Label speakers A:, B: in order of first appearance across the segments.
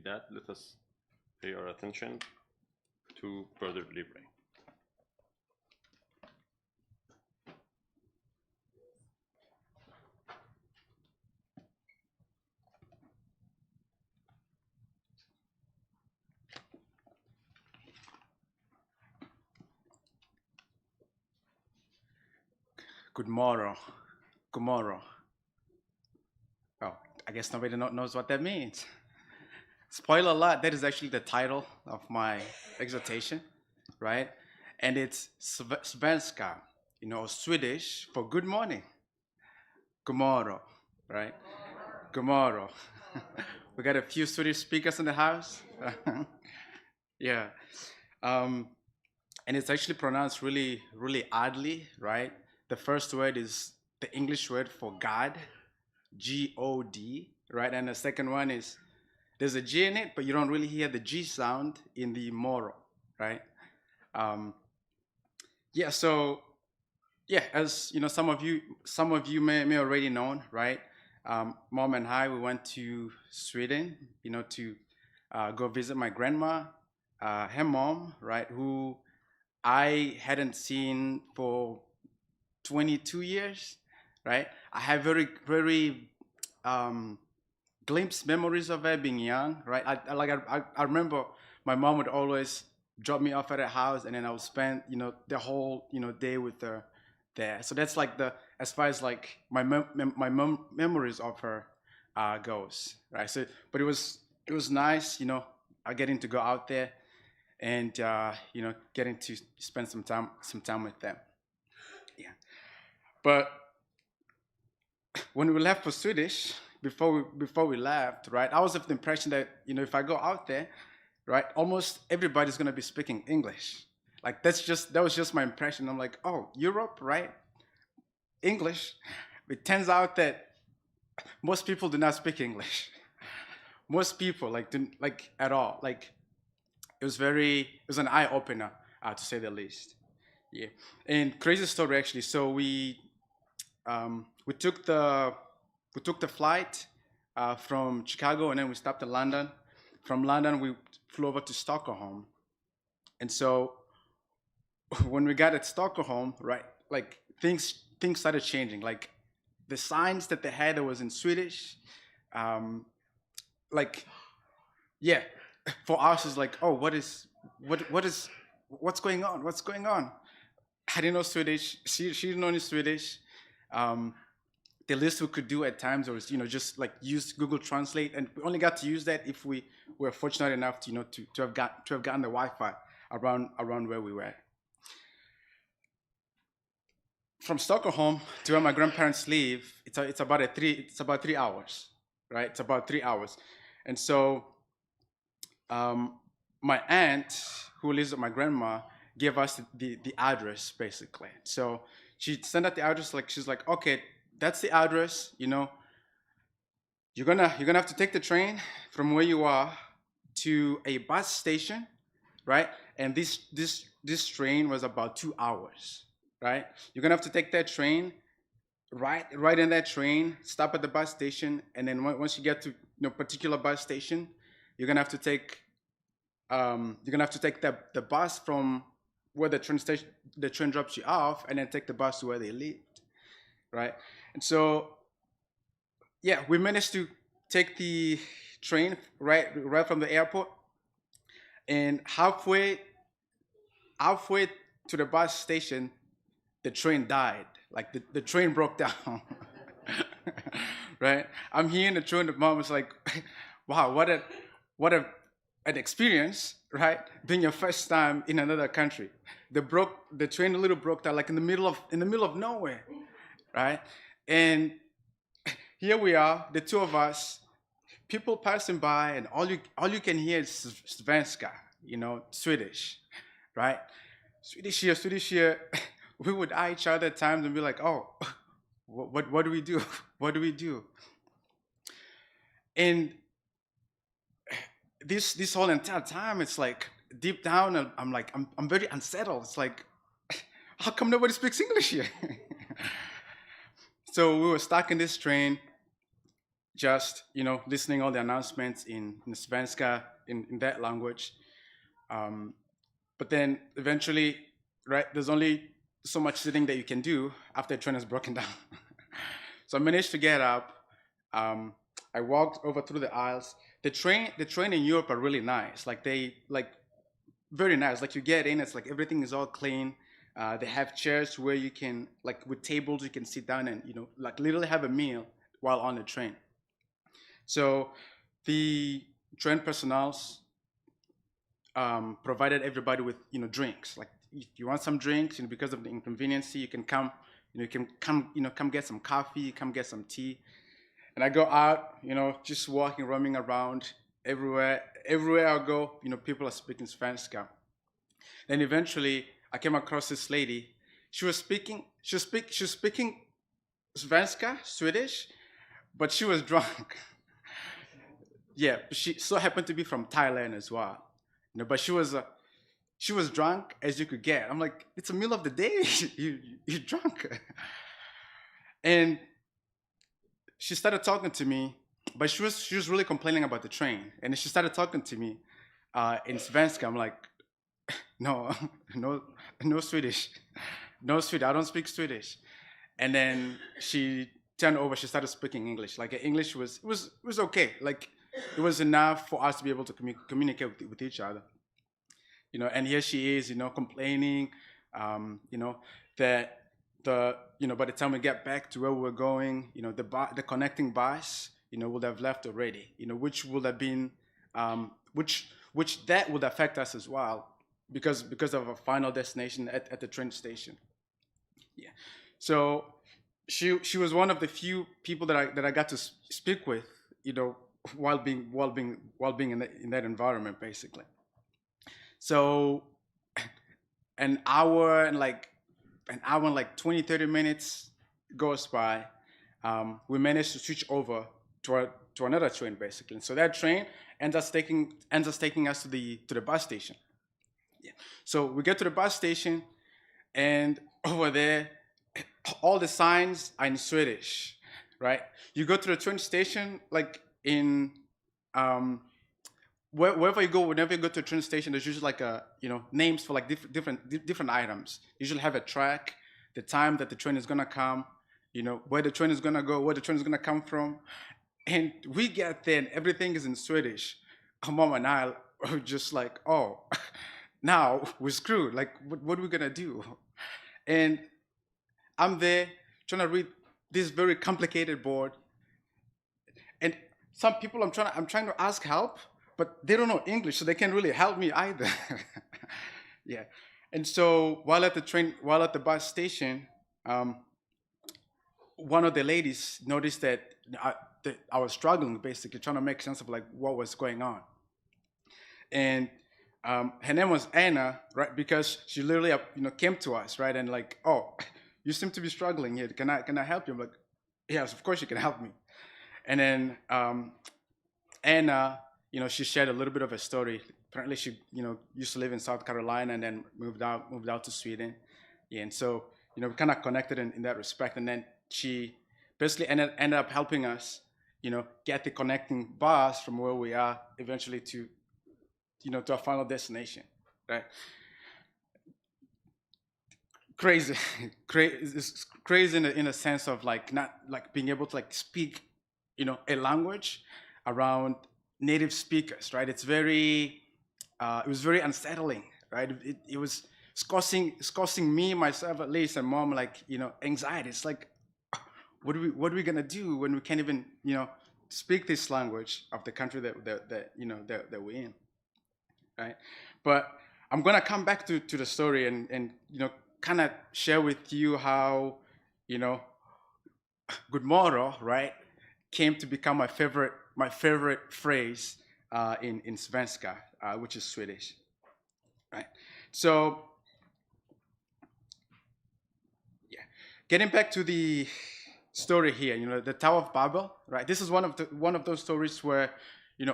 A: with that, let us pay our attention to Brother Livre.
B: Good morrow. Good morrow. Oh, I guess nobody knows what that means. Spoiler alert, that is actually the title of my exhortation, right? And it's Svenska, Swedish for good morning. Good morrow, right? Good morrow. We got a few Swedish speakers in the house. Yeah. Um, and it's actually pronounced really, really oddly, right? The first word is the English word for God, God, right? And the second one is there's a G in it, but you don't really hear the G sound in the moral, right? Um, yeah. So yeah, as you know, some of you may already know, right? Mom and I, we went to Sweden, to go visit my grandma, her mom, right? Who I hadn't seen for 22 years, right? I have very, very um, glimpse memories of her being young, right? I remember my mom would always drop me off at her house, and then I would spend, the whole, day with her there. So that's like the as far as like my mom memories of her goes, right? So, but it was nice, getting to go out there and getting to spend some time with them. Yeah. But when we left for Swedish, before we left, right, I was of the impression that if I go out there, right, almost everybody's gonna be speaking English. Like that was just my impression. I'm like, oh, Europe, right? English. It turns out that most people do not speak English. Most people like at all. Like it was an eye opener, to say the least. Yeah. And crazy story actually. So we took the flight from Chicago, and then we stopped in London. From London, we flew over to Stockholm. And so when we got at Stockholm, right, like things started changing. Like the signs that they had that was in Swedish, um, like yeah, for us is like, oh, what's going on? What's going on? I didn't know Swedish. She didn't know any Swedish. Um, the least we could do at times was just like use Google Translate, and we only got to use that if we were fortunate enough to to have gotten the Wi-Fi around where we were. From Stockholm to where my grandparents live, it's about 3 hours, right? It's about 3 hours, and so um, my aunt who lives with my grandma gave us the address basically. So she sent out the address, like she's like, okay, that's the address. You're gonna have to take the train from where you are to a bus station, right? And this train was about 2 hours, right? You're gonna have to take that train, right in that train, stop at the bus station, and then once you get to particular bus station, you're gonna have to take the bus from where the train drops you off, and then take the bus to where they live, right? And so yeah, we managed to take the train right from the airport, and halfway to the bus station, the train died. Like the train broke down. Right? I'm hearing the train. The mom was like, "Wow, what an experience, right? Being your first time in another country." The train a little broke down, like in the middle of nowhere, right? And here we are, the two of us, people passing by, and all you can hear is svenska, Swedish, right? Swedish here. We would eye each other at times and be like, "Oh, what do we do? What do we do?" And this whole entire time, it's like deep down, I'm like, I'm very unsettled. It's like, how come nobody speaks English here? So we were stuck in this train. just listening all the announcements in Svenska in that language. Um, but then eventually, right, there's only so much sitting that you can do after the train is broken down. So I managed to get up. Um, I walked over through the aisles. The train in Europe are really nice. Like they like very nice. Like you get in, it's like everything is all clean. They have chairs where you can like with tables you can sit down and like literally have a meal while on the train. So the train personnel provided everybody with drinks. Like if you want some drinks, because of the inconvenience, you can come. You can come get some coffee, come get some tea. And I go out, just walking, roaming around everywhere. Everywhere I go, people are speaking Spanish. Then eventually, I came across this lady. She was speaking Svenska, Swedish, but she was drunk. Yeah, she so happened to be from Thailand as well. But she was drunk as you could get. I'm like, it's the middle of the day. You're drunk. And she started talking to me, but she was really complaining about the train. And she started talking to me in Svenska. I'm like, no, no, no Swedish, no Swedish. I don't speak Swedish. And then she turned over. She started speaking English. Like English was okay. Like it was enough for us to be able to communicate with each other. And here she is, complaining, that by the time we get back to where we were going, the connecting bus, would have left already, which would have been, which that would affect us as well, because of a final destination at the train station. Yeah. So she was one of the few people that I got to speak with, while being in that environment, basically. So an hour and like 20-30 minutes goes by. We managed to switch over to another train, basically. And so that train ends up taking us to the bus station. Yeah. So we get to the bus station, and over there, all the signs are in Swedish, right? You go to the train station, like in um, wherever you go, whenever you go to a train station, there's usually like names for like different items. You usually have a track, the time that the train is gonna come, where the train is gonna go, where the train is gonna come from, and we get there and everything is in Swedish. Mom and I are just like, oh, now we're screwed. Like, what are we gonna do? And I'm there trying to read this very complicated board, and some people I'm trying to ask help, but they don't know English, so they can't really help me either. Yeah. And so while at the bus station, um, one of the ladies noticed that I was struggling, basically trying to make sense of like what was going on. And her name was Anna, right? Because she literally came to us, right? And like, oh, you seem to be struggling here. Can I help you? I'm like, yes, of course you can help me. And then Anna, she shared a little bit of a story. Apparently, she used to live in South Carolina and then moved out to Sweden. Yeah, and so we kind of connected in that respect. And then she basically ended up helping us, get the connecting bus from where we are eventually to our final destination, right? Crazy, it's crazy in a sense of like not like being able to like speak, a language around native speakers, right? It was very unsettling, right? It's causing me, myself at least, and mom like, anxiety. It's like, what are we gonna do when we can't even, speak this language of the country that we're in, right? But I'm gonna come back to the story and kind of share with you how, you know, good morrow, right, came to become my favorite phrase in Svenska, which is Swedish, right? So yeah, getting back to the story here, the Tower of Babel, right? This is one of those stories where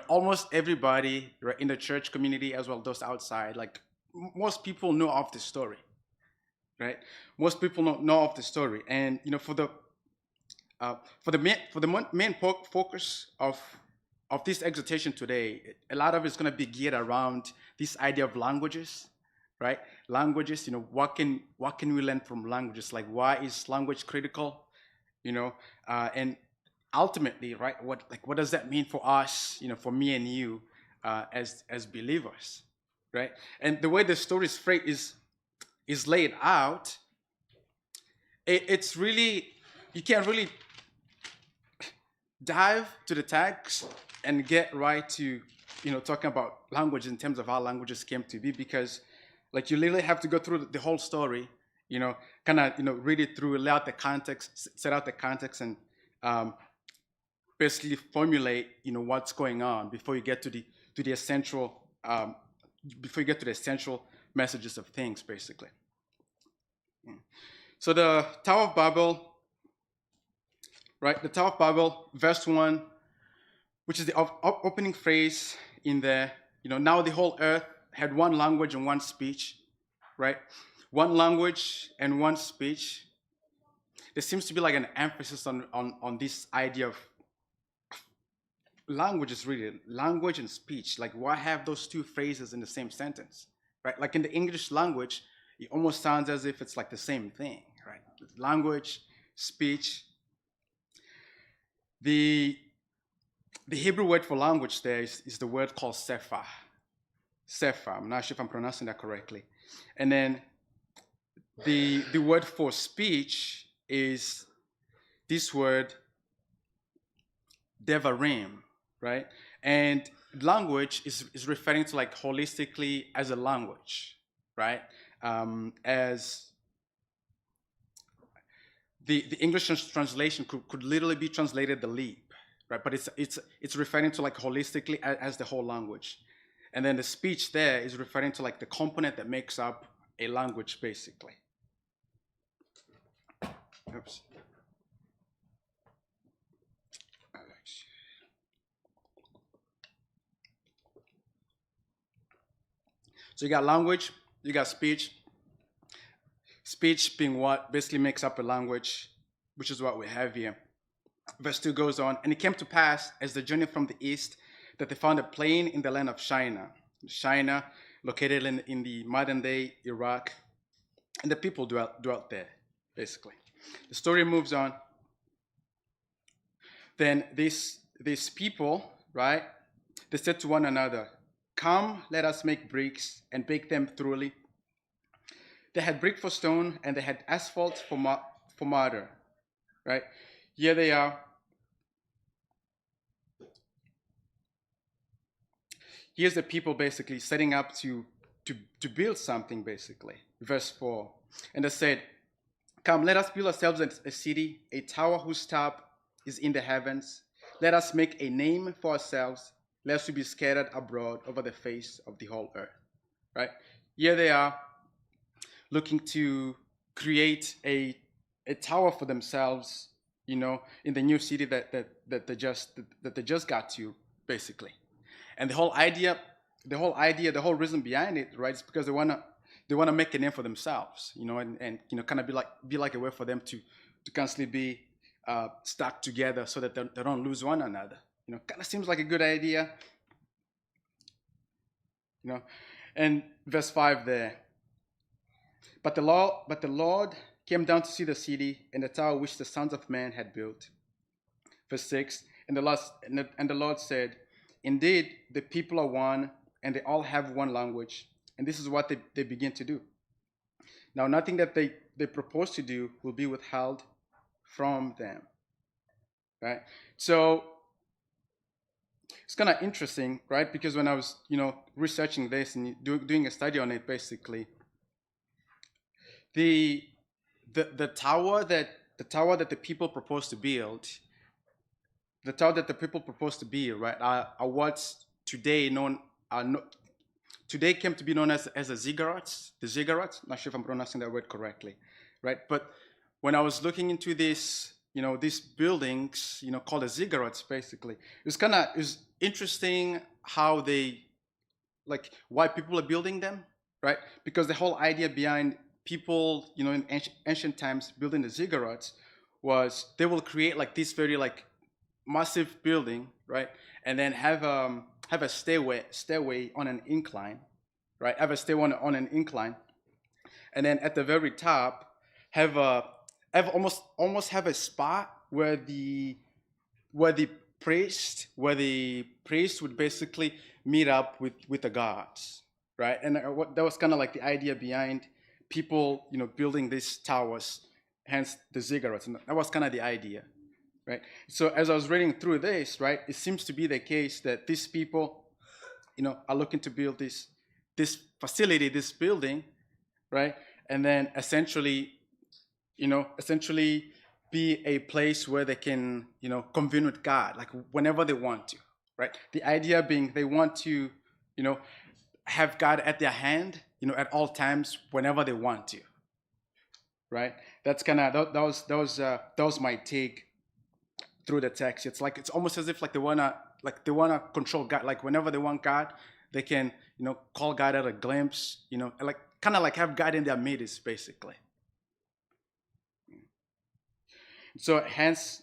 B: almost everybody, right, in the church community as well those outside, like most people know of the story, right? Most people know of the story, and for the For the main focus of this exhortation today, a lot of it's going to be geared around this idea of languages, right? Languages, what can we learn from languages? Like, why is language critical? And ultimately, right? What does that mean for us? For me and you, as believers, right? And the way the story is laid out, it's really, you can't really dive to the text and get right to talking about language in terms of how languages came to be, because like you literally have to go through the whole story, kind of read it through, lay out the context, set out the context, and basically formulate what's going on before you get to the essential messages of things, basically. So the Tower of Babel, right? The Tower of Babel, verse 1, which is the opening phrase in there. Now the whole earth had one language and one speech, right? One language and one speech. There seems to be like an emphasis on this idea of languages, really, language and speech. Like, why have those two phrases in the same sentence, right? Like in the English language, it almost sounds as if it's like the same thing, right? Language, speech. The Hebrew word for language there is the word called sephah. Sephah. I'm not sure if I'm pronouncing that correctly. And then the word for speech is this word devarim, right? And language is referring to like holistically as a language, right? As the English translation could literally be translated the leap, right? But it's referring to like holistically as the whole language. And then the speech there is referring to like the component that makes up a language, basically. Oops. So you got language, you got speech. Speech being what basically makes up a language, which is what we have here. Verse 2 goes on, and it came to pass as they journeyed from the east that they found a plain in the land of Shinar. Shinar, located in the modern day Iraq, and the people dwelt there, basically. The story moves on. Then these people, right, they said to one another, "Come, let us make bricks and bake them thoroughly." They had brick for stone, and they had asphalt for mortar, right? Here they are. Here's the people basically setting up to build something, basically. Verse 4. And they said, "Come, let us build ourselves a city, a tower whose top is in the heavens. Let us make a name for ourselves, lest we be scattered abroad over the face of the whole earth." Right? Here they are, looking to create a tower for themselves, in the new city that they just got to, basically. And the whole reason behind it, right, is because they wanna make a name for themselves, and kind of be like a way for them to constantly be stuck together so that they don't lose one another. Kind of seems like a good idea. And verse 5 there. But the Lord came down to see the city and the tower which the sons of man had built. Verse 6, and the Lord said, "Indeed, the people are one, and they all have one language, and this is what they begin to do. Now nothing that they propose to do will be withheld from them." Right? So it's kind of interesting, right? Because when I was, researching this and doing a study on it, basically, the tower that the people propose to build, right, are what's today known today came to be known as the ziggurats. The ziggurats. Not sure if I'm pronouncing that word correctly, right? But when I was looking into this, these buildings, called the ziggurats, basically, it was interesting how why people are building them, right? Because the whole idea behind people, in ancient times building the ziggurats was they will create like this very like massive building, right? And then have a stairway on an incline, right? Have a stairway on an incline, and then at the very top have a have almost have a spot where the priest would basically meet up with the gods, right? And that was kind of like the idea behind people, building these towers, hence the ziggurats. And that was kind of the idea, right? So as I was reading through this, right, it seems to be the case that these people, are looking to build this facility, this building, right, and then essentially be a place where they can, convene with God, like whenever they want to, right? The idea being they want to, have God at their hand, at all times, whenever they want to, right? That's kind of that was my take through the text. It's like it's almost as if like they wanna control God, like whenever they want God, they can, call God at a glimpse, like kind of like have God in their midst, basically. So hence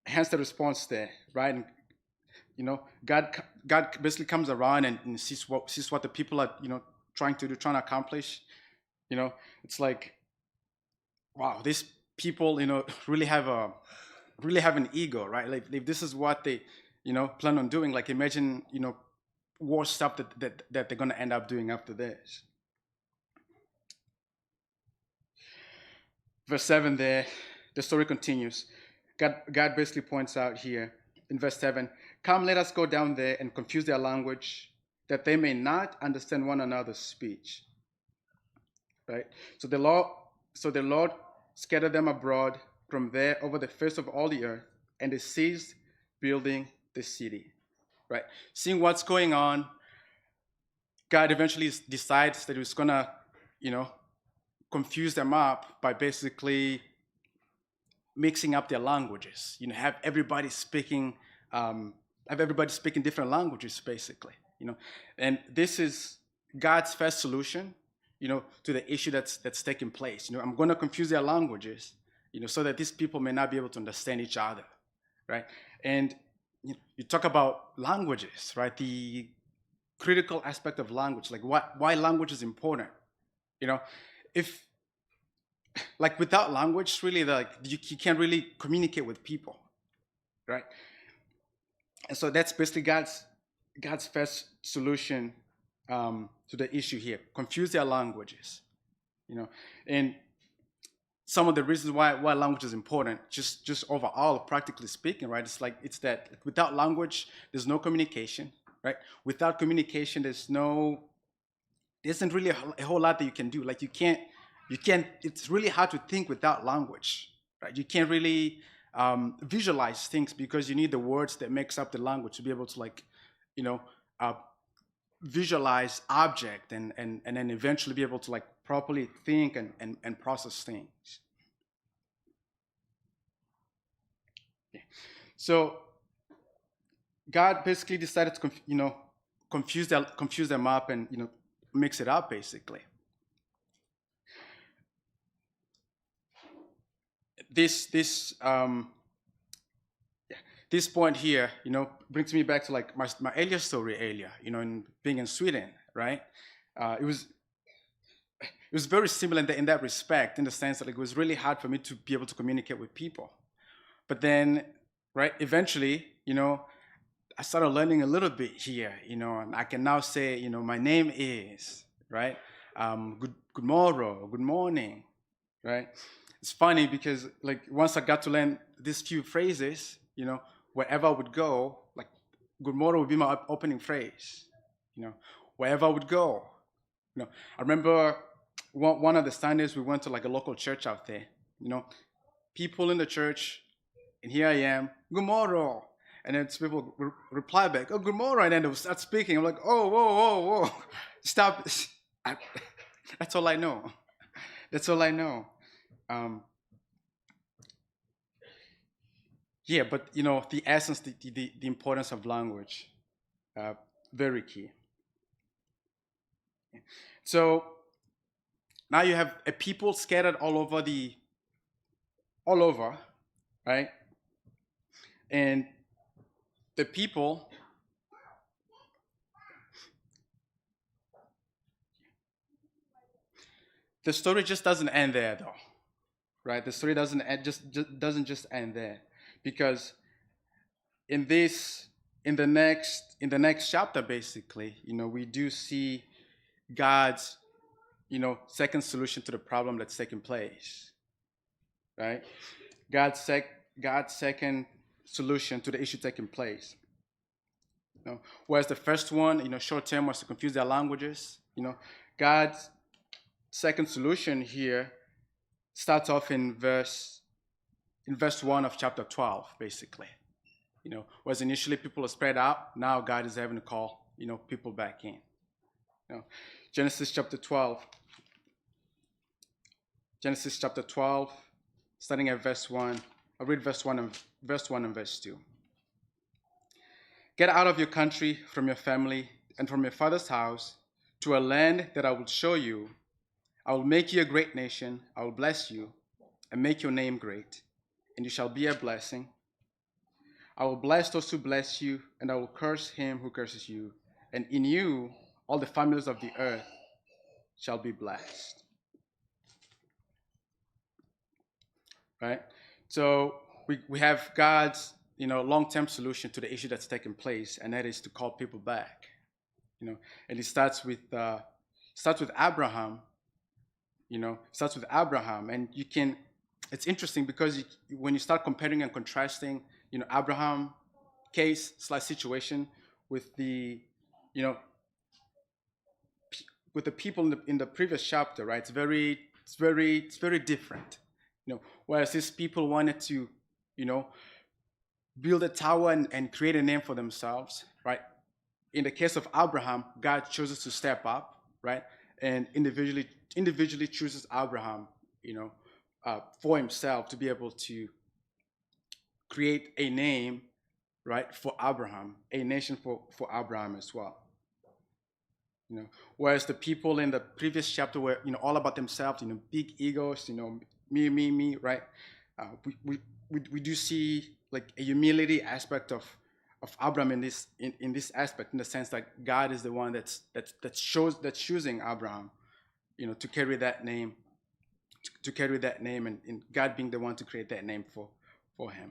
B: the response there, right? And, God basically comes around and sees what the people are, trying to accomplish. It's like, wow, these people, really have an ego, right? Like if this is what they, plan on doing, like imagine, war stuff that they're gonna end up doing after this. Verse 7 there, the story continues. God basically points out here in verse 7, come, let us go down there and confuse their language, that they may not understand one another's speech. Right? So the Lord scattered them abroad from there over the face of all the earth, and they ceased building the city. Right? Seeing what's going on, God eventually decides that he was gonna, confuse them up by basically mixing up their languages. Have everybody speaking different languages, basically. And this is God's first solution, to the issue that's taking place. I'm going to confuse their languages, so that these people may not be able to understand each other, right? And you talk about languages, right? The critical aspect of language, like why language is important. If like without language, really, like you can't really communicate with people, right? And so that's basically God's first solution to the issue here: confuse their languages, and some of the reasons why language is important, just overall, practically speaking, right? It's that without language, there's no communication, right? Without communication, there isn't really a whole lot that you can do. Like you can't. It's really hard to think without language, right? You can't really visualize things because you need the words that makes up the language to be able to, like, visualize object and then eventually be able to, like, properly think and process things. Okay. So God basically decided to confuse them up and mix it up, basically. This point here, brings me back to like my earlier story earlier, in being in Sweden, right? It was very similar in that respect, in the sense that, like, it was really hard for me to be able to communicate with people. But then, right, eventually, I started learning a little bit here, and I can now say, my name is, right? Good morrow, good morning, right? It's funny because, like, once I got to learn these few phrases, wherever I would go, like, good morning would be my opening phrase, wherever I would go. I remember one of the Sundays we went to, like, a local church out there, people in the church, and here I am, good morning. And then people reply back, oh, good morning. And then they would start speaking. I'm like, oh, whoa. Stop. That's all I know. That's all I know. Yeah, but the essence, the importance of language, very key. So now you have a people scattered all over all over, right? And the people, the story just doesn't end there, though, right? The story doesn't end, just doesn't just end there, because in this in the next chapter, basically, we do see God's second solution to the problem that's taking place, right? God's God's second solution to the issue taking place. Whereas the first one, short term, was to confuse their languages. God's second solution here starts off in verse 1 of chapter 12, basically. Whereas initially people are spread out, now God is having to call people back in. Genesis chapter 12. Genesis chapter 12, starting at verse 1. I'll read verse 1 and verse 2. Get out of your country, from your family, and from your father's house, to a land that I will show you. I will make you a great nation. I will bless you and make your name great, and you shall be a blessing. I will bless those who bless you, and I will curse him who curses you. And in you, all the families of the earth shall be blessed. Right? So we have God's long-term solution to the issue that's taking place, and that is to call people back. And it starts with Abraham. Starts with Abraham, and it's interesting because when you start comparing and contrasting, Abraham case / situation with the with the people in the previous chapter, right? It's very different. Whereas these people wanted to, build a tower and create a name for themselves, right? In the case of Abraham, God chooses to step up, right? And individually chooses Abraham, for himself to be able to create a name, right, for Abraham, a nation for Abraham as well. Whereas the people in the previous chapter were, all about themselves, big egos, me, right? We do see like a humility aspect of Abraham in this aspect, in the sense that God is the one that's choosing Abraham, to carry that name, and God being the one to create that name for him.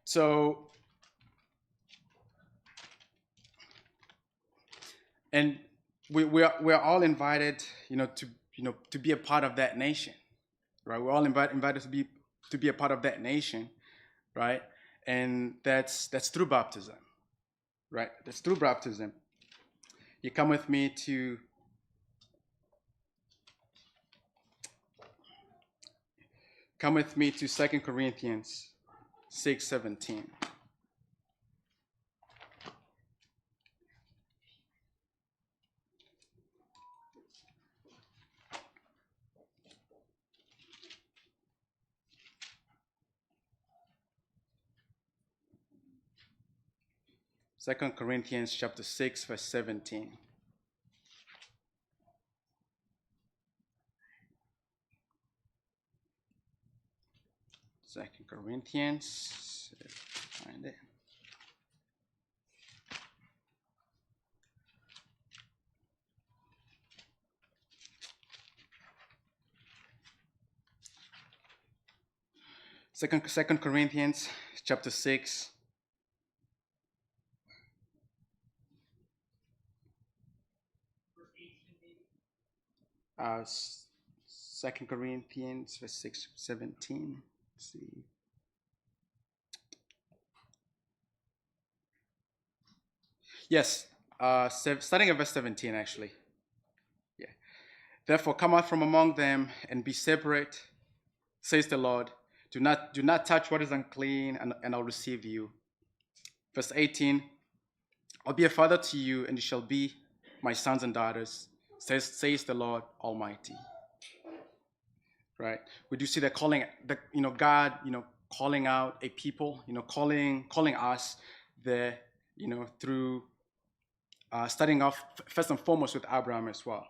B: So, and we're all invited, to be a part of that nation, right? We're all invited to be a part of that nation, right? And that's through baptism, right? That's through baptism. You come with me to Come with me to 2 Corinthians 6:17. Second Corinthians chapter 6, verse 17. Second Corinthians, find it. Second Corinthians chapter 6. Second Corinthians verse 6, 17. Let's see. Yes, starting at verse 17, actually. Yeah. Therefore, come out from among them and be separate, says the Lord. Do not touch what is unclean, and I'll receive you. Verse 18, I'll be a father to you, and you shall be my sons and daughters, says the Lord Almighty. Right? We do see that calling, God, calling out a people, calling us there, through starting off first and foremost with Abraham as well.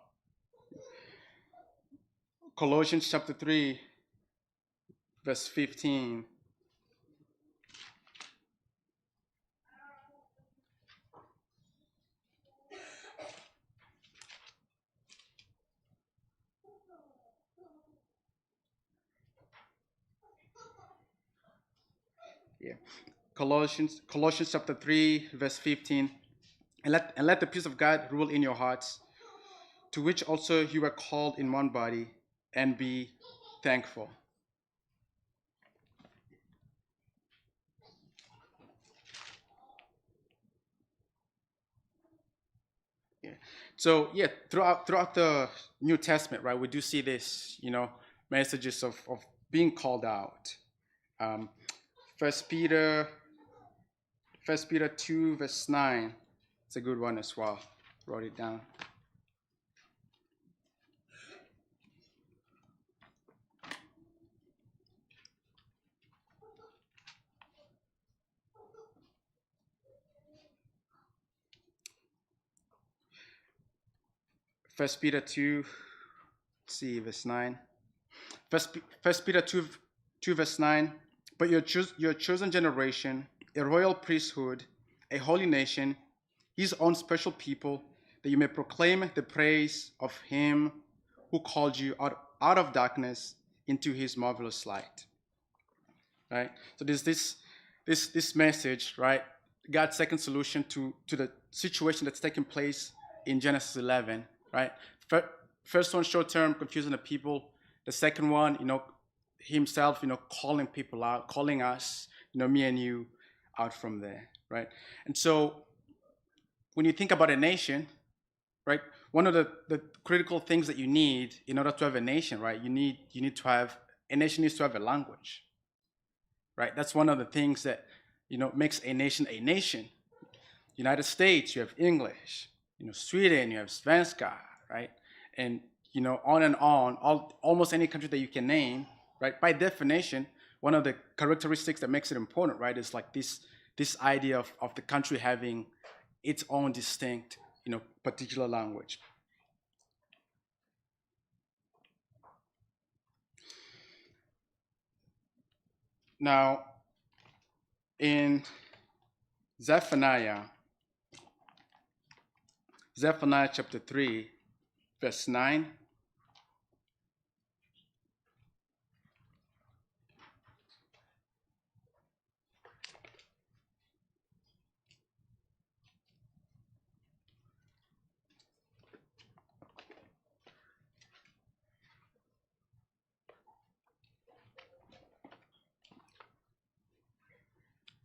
B: Colossians chapter 3, verse 15. Yeah. Colossians chapter 3, verse 15. And let the peace of God rule in your hearts, to which also you were called in one body, and be thankful. Yeah. So yeah, throughout the New Testament, right, we do see this, messages of being called out. Um, First Peter 2, verse 9. It's a good one as well. Wrote it down. First Peter 2, see verse 9. First Peter 2 verse 9. But your chosen generation, a royal priesthood, a holy nation, his own special people, that you may proclaim the praise of him who called you out of darkness into his marvelous light. Right? So there's this message, right? God's second solution to the situation that's taking place in Genesis 11, right? First one, short term, confusing the people. The second one, himself, calling people out, calling us, me and you out from there, right? And so when you think about a nation, right, one of the critical things that you need in order to have a nation, right, you need to have, a nation needs to have a language, right? That's one of the things that, makes a nation a nation. United States, you have English. Sweden, you have Svenska, right? And, on and on, almost any country that you can name, right? By definition, one of the characteristics that makes it important, right, is like this idea of the country having its own distinct, particular language. Now, in Zephaniah chapter 3, verse 9.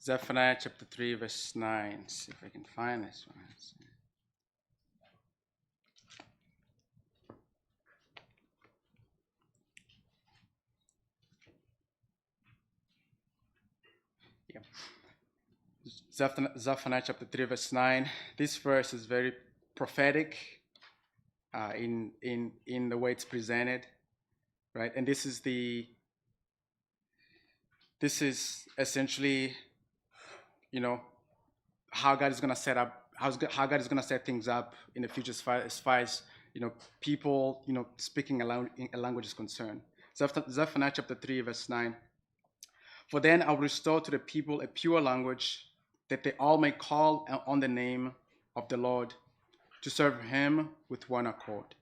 B: Zephaniah chapter 3, verse 9. Let's see if I can find this one. Yeah. Zephaniah chapter 3, verse 9. This verse is very prophetic in the way it's presented, right? And this is essentially, how God is going to set up, how God is going to set things up in the future as far as people, speaking a language is concerned. Zephaniah chapter 3, verse 9. For then I'll restore to the people a pure language, that they all may call on the name of the Lord, to serve him with one accord.